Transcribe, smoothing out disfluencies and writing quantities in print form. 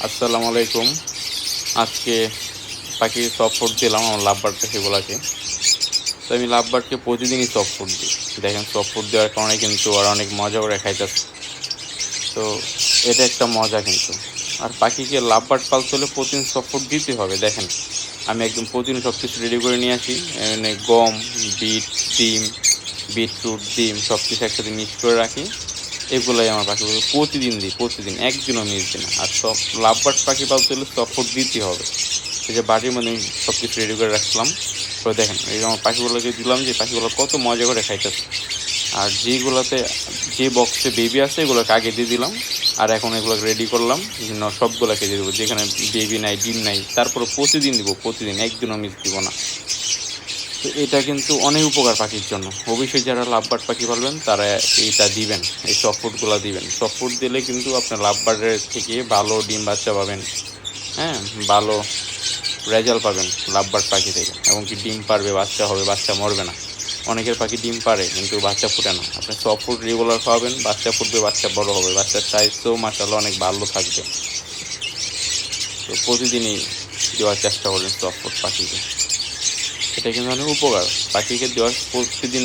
আসসালামু আলাইকুম। আজকে পাখির সফট ফুড দিলাম আমার লাভবার্ড পাখিগুলাকে। তো আমি লাভবার্ডকে প্রতিদিনই সফট ফুড দিই। দেখেন সফট ফুড দেওয়ার কারণে কিন্তু ওরা অনেক মজা করে খাইতেছে। তো এটা একটা মজা কিন্তু। আর পাখিকে লাভবার্ড পালতে হলে প্রতিদিন সফট ফুড দিতে হবে। দেখেন আমি একদম প্রতিদিন সবকিছু রেডি করে নিয়ে আসি। এনে গম, বিট, ডিম, বিটরুট, ডিম সবকিছু একসাথে মিক্স করে রাখি। এগুলাই আমার পাখিগুলো প্রতিদিন দিই, প্রতিদিন একদিনও মিস দিই না। আর লাভবার্ড পাখি পালতে হলে সফট ফুড দিতেই হবে। এই যে বাটির মধ্যে আমি সবকিছু রেডি করে রাখলাম। তো দেখেন এই যে আমার পাখিগুলোকে দিলাম যে পাখিগুলো কত মজা করে খাইতেছে। আর যেগুলাতে যে বক্সে বেবি আছে এগুলোকে আগে দিয়ে দিলাম। আর এখন এগুলোকে রেডি করলাম বিভিন্ন সবগুলাকে দিয়ে দেবো। যেখানে বেবি নাই, ডিম নাই, তারপরে প্রতিদিন দিব, প্রতিদিন একদিনও মিস দিব না। তো এটা কিন্তু অনেক উপকার পাখির জন্য। অবশ্যই যারা লাভবার্ড পাখি পালবেন তারা এইটা দিবেন, এই সফট ফুডগুলা দিবেন। সফট ফুড দিলে কিন্তু আপনার লাভবার্ডের থেকে ভালো ডিম বাচ্চা পাবেন, হ্যাঁ? ভালো রেজাল্ট পাবেন লাভবার্ড পাখি থেকে। এবং কি ডিম পারবে, বাচ্চা হবে, বাচ্চা মরবে না। অনেকের পাখি ডিম পারে কিন্তু বাচ্চা ফুটে না। আপনি সফট ফুড রেগুলার খাওয়াবেন, বাচ্চা ফুটবে, বাচ্চা বড় হবে, বাচ্চার সাইজও মাশাআল্লাহ অনেক ভালো থাকবে। তো প্রতিদিনই দেওয়ার চেষ্টা করবেন সফট ফুড পাখিকে। এটা কিন্তু অনেক উপকার। পাখিকে দেওয়ার প্রতিদিন